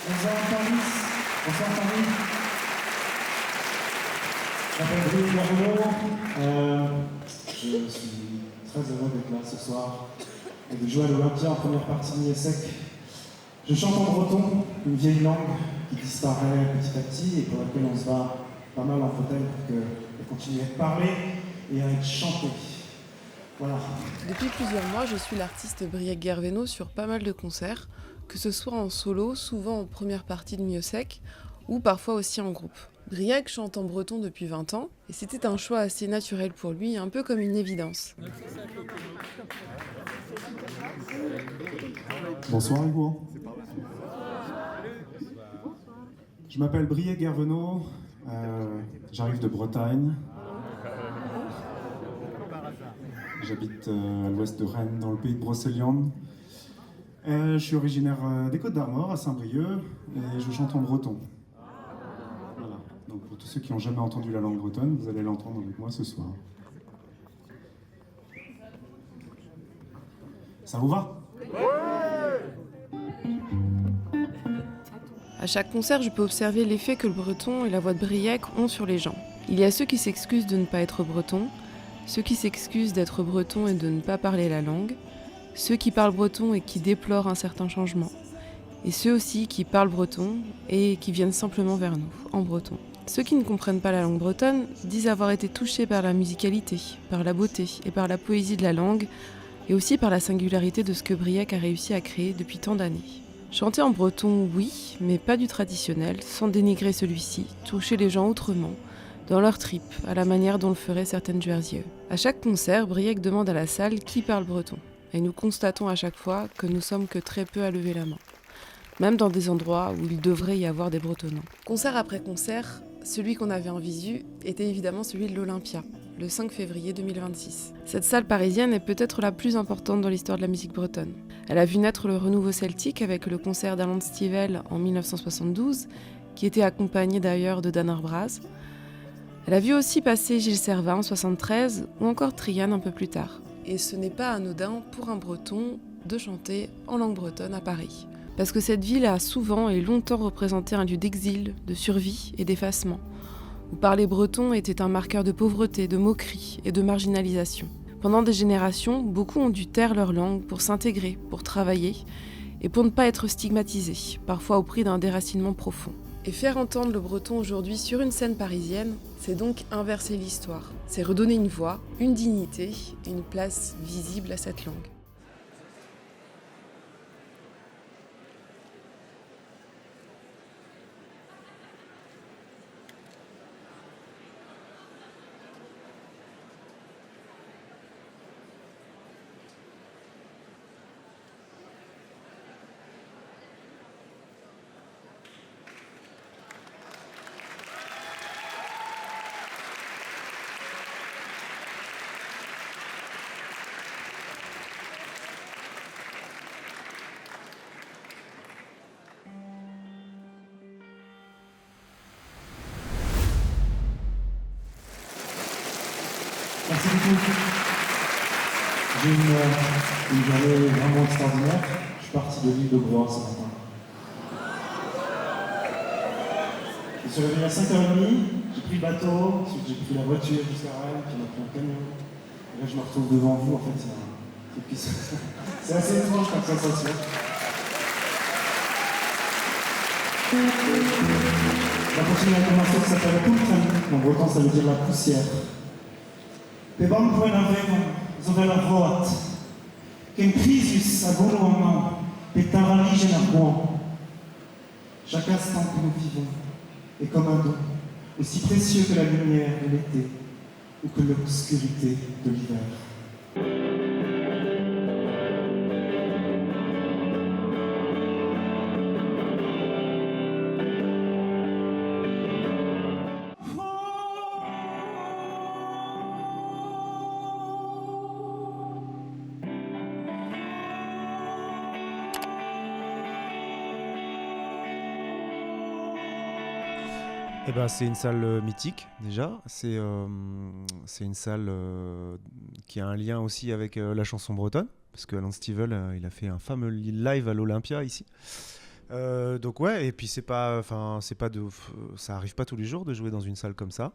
Bonsoir Fabrice, bonsoir Fabrice. Je m'appelle Brice Garbeau. Je suis très heureux d'être là ce soir et de jouer à l'Olympia en première partie de Miesec. Je chante en breton, une vieille langue qui disparaît petit à petit et pour laquelle on se bat pas mal en fauteuil pour qu'elle continue à être parlée et à être chantée. Voilà. Depuis plusieurs mois, je suis l'artiste Briec Gerveno sur pas mal de concerts, que ce soit en solo, souvent en première partie de Miosec, ou parfois aussi en groupe. Briec chante en breton depuis 20 ans, et c'était un choix assez naturel pour lui, un peu comme une évidence. Bonsoir Hugo. Je m'appelle Briec Gerveno, j'arrive de Bretagne. J'habite à l'ouest de Rennes, dans le pays de Brocéliande. Je suis originaire des Côtes-d'Armor, à Saint-Brieuc, et je chante en breton. Voilà. Donc pour tous ceux qui n'ont jamais entendu la langue bretonne, vous allez l'entendre avec moi ce soir. Ça vous va ? À chaque concert, je peux observer l'effet que le breton et la voix de Briec ont sur les gens. Il y a ceux qui s'excusent de ne pas être breton, ceux qui s'excusent d'être breton et de ne pas parler la langue, ceux qui parlent breton et qui déplorent un certain changement, et ceux aussi qui parlent breton et qui viennent simplement vers nous, en breton. Ceux qui ne comprennent pas la langue bretonne disent avoir été touchés par la musicalité, par la beauté et par la poésie de la langue, et aussi par la singularité de ce que Briec a réussi à créer depuis tant d'années. Chanter en breton, oui, mais pas du traditionnel, sans dénigrer celui-ci, toucher les gens autrement, dans leur trip, à la manière dont le feraient certaines Juerzieux. À chaque concert, Briec demande à la salle qui parle breton. Et nous constatons à chaque fois que nous sommes que très peu à lever la main. Même dans des endroits où il devrait y avoir des bretonnants. Concert après concert, celui qu'on avait en visu était évidemment celui de l'Olympia, le 5 février 2026. Cette salle parisienne est peut-être la plus importante dans l'histoire de la musique bretonne. Elle a vu naître le renouveau celtique avec le concert d'Alan Stivell en 1972, qui était accompagné d'ailleurs de Dan Arbraz. Elle a vu aussi passer Gilles Servin en 73 ou encore Trian un peu plus tard. Et ce n'est pas anodin pour un breton de chanter en langue bretonne à Paris. Parce que cette ville a souvent et longtemps représenté un lieu d'exil, de survie et d'effacement, où parler breton était un marqueur de pauvreté, de moquerie et de marginalisation. Pendant des générations, beaucoup ont dû taire leur langue pour s'intégrer, pour travailler et pour ne pas être stigmatisés, parfois au prix d'un déracinement profond. Et faire entendre le breton aujourd'hui sur une scène parisienne, c'est donc inverser l'histoire. C'est redonner une voix, une dignité, une place visible à cette langue. Merci beaucoup. J'ai une journée vraiment extraordinaire. Je suis parti de l'île de Groix ce matin. Je me suis réveillé à 5h30, j'ai pris le bateau, ensuite j'ai pris la voiture jusqu'à Rennes, puis on a pris un camion. Et là je me retrouve devant vous, en fait c'est assez étrange comme sensation. On va continuer avec un morceau qui s'appelle Pultran. En breton ça veut dire la poussière. Pe vam point avem, zove la voat, qu'en crisis à bon moment, pe tarallige la voix. Chaque instant que nous vivons est comme un don, aussi précieux que la lumière de l'été ou que l'obscurité de l'hiver. Eh ben, c'est une salle mythique déjà. C'est une salle qui a un lien aussi avec la chanson bretonne, parce que Alan Stivell il a fait un fameux live à l'Olympia ici. Donc ouais, et puis c'est pas de, ça arrive pas tous les jours de jouer dans une salle comme ça.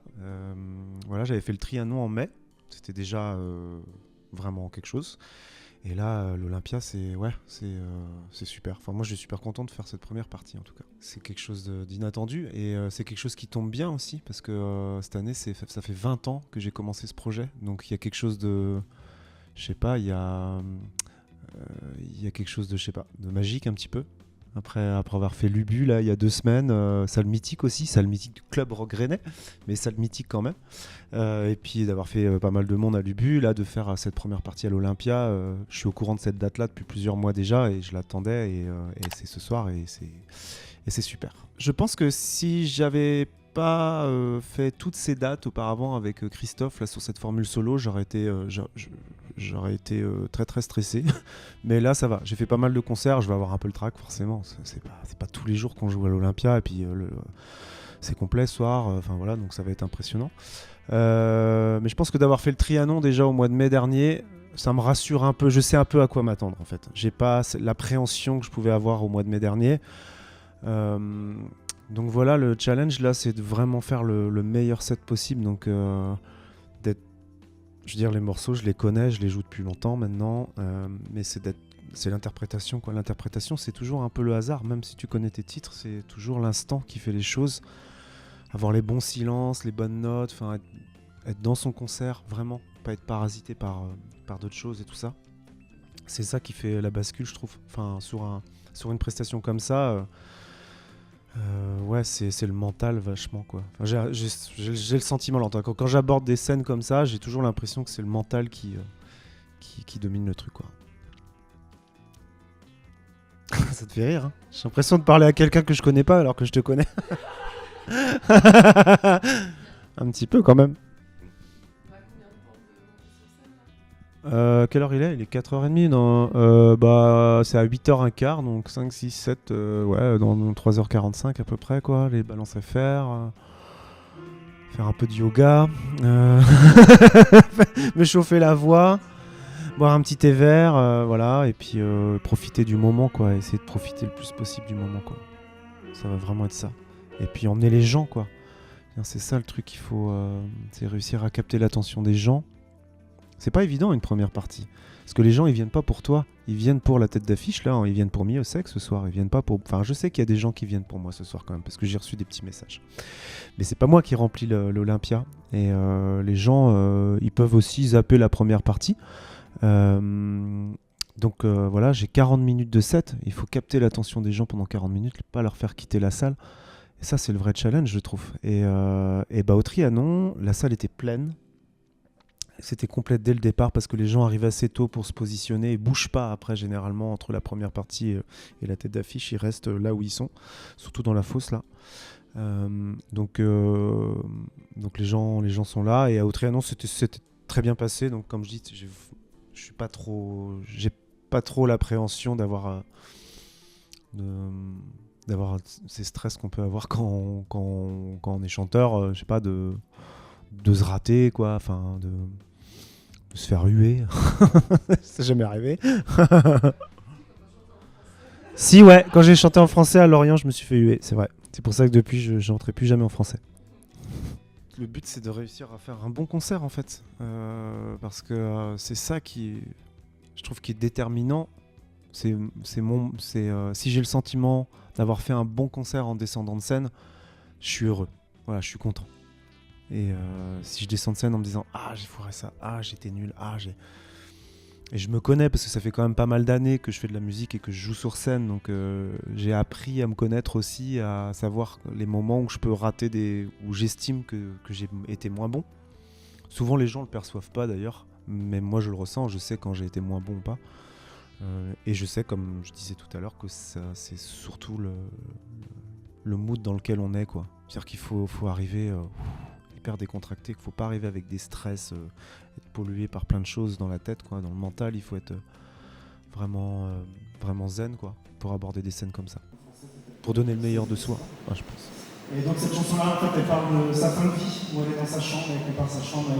Voilà, j'avais fait le Trianon en mai, c'était déjà vraiment quelque chose. Et là, l'Olympia, c'est super. Enfin, moi, je suis super content de faire cette première partie, en tout cas. C'est quelque chose d'inattendu et c'est quelque chose qui tombe bien aussi parce que cette année, ça fait 20 ans que j'ai commencé ce projet. Donc, il y a quelque chose de, je sais pas, il y a quelque chose de, je sais pas, de magique un petit peu. Après avoir fait l'Ubu là il y a 2 semaines, salle mythique aussi, salle mythique du club Rock Rennais, mais salle mythique quand même. Et puis d'avoir fait pas mal de monde à l'Ubu, là de faire cette première partie à l'Olympia, je suis au courant de cette date-là depuis plusieurs mois déjà et je l'attendais et c'est ce soir et c'est super. Je pense que si j'avais pas fait toutes ces dates auparavant avec Christophe là sur cette formule solo, j'aurais été très très stressé. Mais là ça va, j'ai fait pas mal de concerts, je vais avoir un peu le trac forcément, c'est pas tous les jours qu'on joue à l'Olympia et puis c'est complet ce soir, enfin voilà, donc ça va être impressionnant. Mais je pense que d'avoir fait le Trianon déjà au mois de mai dernier, ça me rassure un peu, je sais un peu à quoi m'attendre en fait. J'ai pas l'appréhension que je pouvais avoir au mois de mai dernier. Donc voilà, le challenge là c'est de vraiment faire le meilleur set possible, donc je veux dire, les morceaux, je les connais, je les joue depuis longtemps maintenant, mais c'est l'interprétation, quoi. L'interprétation, c'est toujours un peu le hasard, même si tu connais tes titres, c'est toujours l'instant qui fait les choses. Avoir les bons silences, les bonnes notes, enfin, être dans son concert, vraiment, pas être parasité par d'autres choses et tout ça. C'est ça qui fait la bascule, je trouve. Enfin, sur une prestation comme ça, ouais, c'est le mental vachement, quoi. Enfin, j'ai le sentiment là, quand j'aborde des scènes comme ça, j'ai toujours l'impression que c'est le mental qui domine le truc, quoi. Ça te fait rire, hein? J'ai l'impression de parler à quelqu'un que je connais pas alors que je te connais. Un petit peu quand même. Quelle heure il est? Il est 4h30, non? C'est à 8h15, donc 5, 6, 7, ouais, dans 3h45 à peu près, quoi. Les balances à faire. Faire un peu de yoga. Me chauffer la voix. Boire un petit thé vert, voilà. Et puis profiter du moment, quoi. Essayer de profiter le plus possible du moment, quoi. Ça va vraiment être ça. Et puis emmener les gens, quoi. C'est ça le truc qu'il faut. C'est réussir à capter l'attention des gens. C'est pas évident une première partie. Parce que les gens, ils viennent pas pour toi. Ils viennent pour la tête d'affiche, là. Ils viennent pour Miosec ce soir. Ils viennent pas pour... Enfin, je sais qu'il y a des gens qui viennent pour moi ce soir quand même. Parce que j'ai reçu des petits messages. Mais c'est pas moi qui remplis l'Olympia. Et les gens, ils peuvent aussi zapper la première partie. Donc voilà, j'ai 40 minutes de set. Il faut capter l'attention des gens pendant 40 minutes. Pas leur faire quitter la salle. Et ça, c'est le vrai challenge, je trouve. Et au Trianon, la salle était pleine. C'était complète dès le départ parce que les gens arrivent assez tôt pour se positionner et bougent pas après généralement entre la première partie et la tête d'affiche. Ils restent là où ils sont, surtout dans la fosse là. Donc les gens sont là et à Trianon c'était très bien passé. Donc comme je dis, j'ai pas trop l'appréhension d'avoir ces stress qu'on peut avoir quand on est chanteur. Je sais pas de se rater, quoi, enfin de se faire huer. C'est jamais arrivé. Si, ouais, quand j'ai chanté en français à Lorient, je me suis fait huer, c'est vrai. C'est pour ça que depuis, je n'entrais plus jamais en français. Le but, c'est de réussir à faire un bon concert, en fait. Parce que c'est ça je trouve, qui est déterminant. Si j'ai le sentiment d'avoir fait un bon concert en descendant de scène, je suis heureux. Voilà, je suis content. Et si je descends de scène en me disant « Ah, j'ai foiré ça. Ah, j'étais nul. Ah, j'ai... » Et je me connais parce que ça fait quand même pas mal d'années que je fais de la musique et que je joue sur scène. Donc j'ai appris à me connaître aussi, à savoir les moments où je peux rater où j'estime que j'ai été moins bon. Souvent, les gens le perçoivent pas d'ailleurs. Mais moi, je le ressens. Je sais quand j'ai été moins bon ou pas. Et je sais, comme je disais tout à l'heure, que c'est surtout le mood dans lequel on est, quoi. C'est-à-dire qu'il faut arriver... hyper décontracté, qu'il faut pas arriver avec des stress, être pollué par plein de choses dans la tête, quoi. Dans le mental, il faut être vraiment zen, quoi, pour aborder des scènes comme ça, pour donner le meilleur de soi, je pense. Et donc cette chanson-là, en fait, elle parle de sa fin de vie, où elle est dans sa chambre, elle compare sa chambre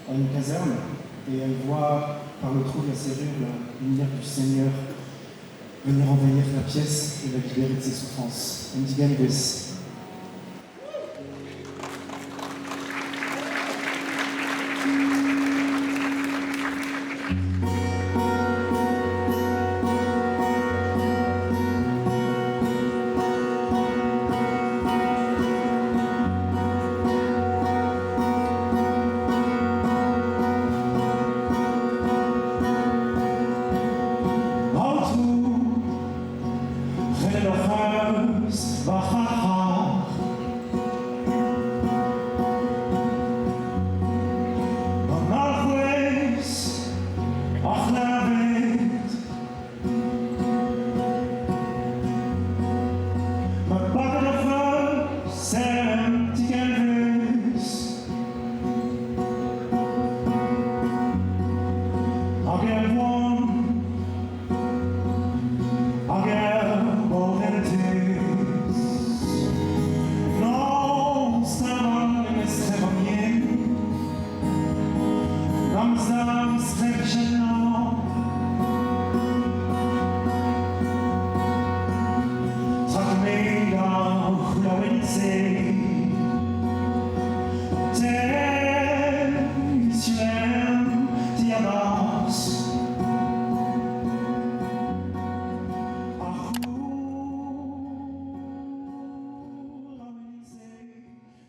à une caserne, et elle voit par le trou de la serrure la lumière du Seigneur venir envahir la pièce et la libérer de ses souffrances. Indiganibus.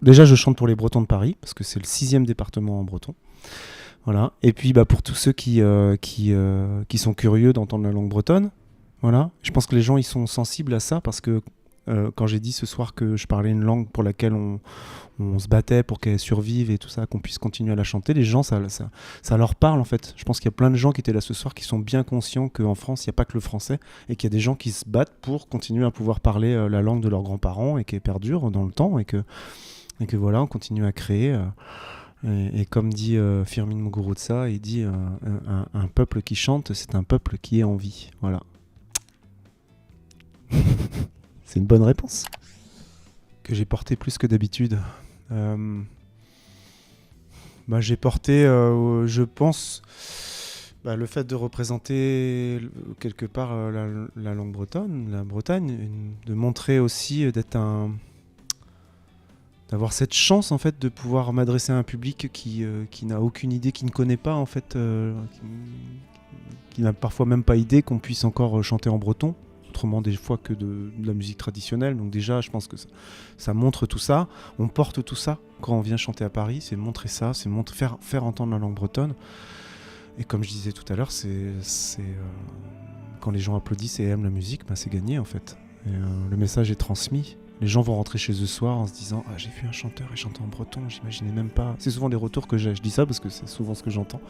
Déjà, je chante pour les Bretons de Paris, parce que c'est le 6e département en breton. Voilà. Et puis, pour tous ceux qui sont curieux d'entendre la langue bretonne, voilà. Je pense que les gens ils sont sensibles à ça, parce que quand j'ai dit ce soir que je parlais une langue pour laquelle on se battait pour qu'elle survive et tout ça, qu'on puisse continuer à la chanter, les gens, ça leur parle en fait. Je pense qu'il y a plein de gens qui étaient là ce soir qui sont bien conscients qu'en France, il n'y a pas que le français, et qu'il y a des gens qui se battent pour continuer à pouvoir parler la langue de leurs grands-parents, et qui perdure dans le temps, et que voilà, on continue à créer. Et comme dit Firmin Muguruza, il dit un peuple qui chante, c'est un peuple qui est en vie. Voilà. C'est une bonne réponse. Que j'ai porté plus que d'habitude. J'ai porté, je pense, le fait de représenter quelque part la langue bretonne, la Bretagne, de montrer aussi d'avoir cette chance en fait de pouvoir m'adresser à un public qui n'a aucune idée, qui ne connaît pas en fait, qui n'a parfois même pas idée qu'on puisse encore chanter en breton, autrement des fois que de la musique traditionnelle. Donc déjà, je pense que ça montre tout ça. On porte tout ça quand on vient chanter à Paris, c'est montrer ça, c'est faire entendre la langue bretonne. Et comme je disais tout à l'heure, c'est quand les gens applaudissent et aiment la musique, c'est gagné en fait. Et, le message est transmis. Les gens vont rentrer chez eux ce soir en se disant « Ah, j'ai vu un chanteur et chanter en breton, j'imaginais même pas. » C'est souvent des retours que j'ai. Je dis ça parce que c'est souvent ce que j'entends.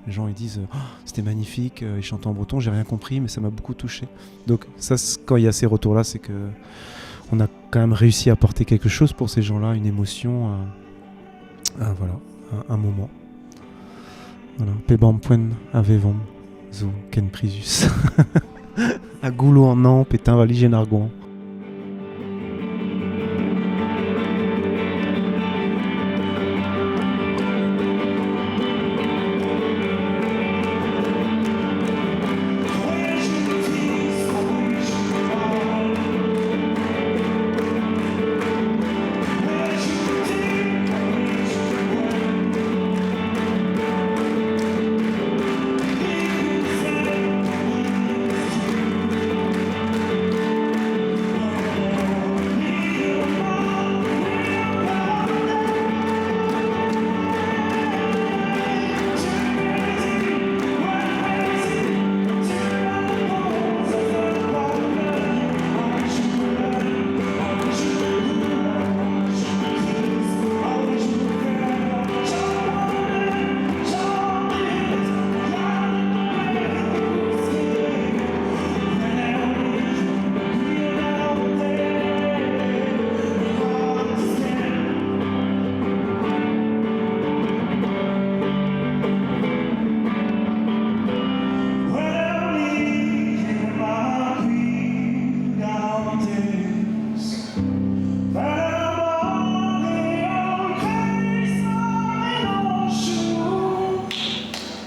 Les gens ils disent « Oh, c'était magnifique, il chantait en breton, j'ai rien compris, mais ça m'a beaucoup touché. » Donc ça, quand il y a ces retours-là, c'est que on a quand même réussi à apporter quelque chose pour ces gens-là, une émotion, un moment. Voilà. Pebam poen avevam zo ken prisus. A goulou en an, pétain valige nargouan.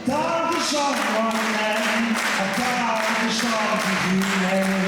Danke schon, Freunde, danke schon für die Welt.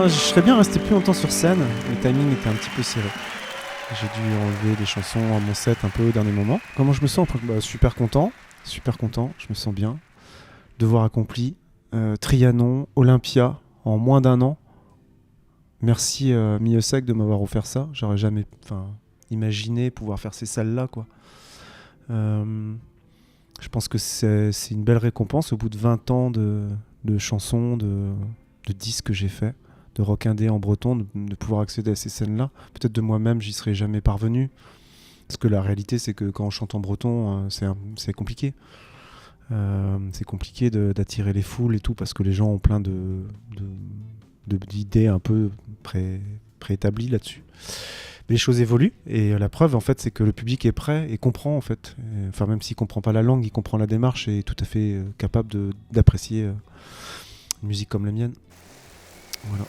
je serais bien resté plus longtemps sur scène. Le timing était un petit peu serré. J'ai dû enlever des chansons à mon set un peu au dernier moment. Comment je me sens? Super content. Je me sens bien. Devoir accompli. Trianon, Olympia, en moins d'1 an. Merci Miosek de m'avoir offert ça. J'aurais jamais imaginé pouvoir faire ces salles-là, quoi. Je pense que c'est une belle récompense au bout de 20 ans de chansons, de disques que j'ai fait, de rock indé en breton, de pouvoir accéder à ces scènes-là. Peut-être de moi-même, j'y serais jamais parvenu. Parce que la réalité, c'est que quand on chante en breton, c'est compliqué. C'est compliqué d'attirer les foules et tout, parce que les gens ont plein d'idées un peu préétablies là-dessus. Mais les choses évoluent, et la preuve, en fait, c'est que le public est prêt et comprend, en fait. Enfin, même s'il comprend pas la langue, il comprend la démarche et est tout à fait capable d'apprécier une musique comme la mienne. Voilà.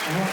Au revoir.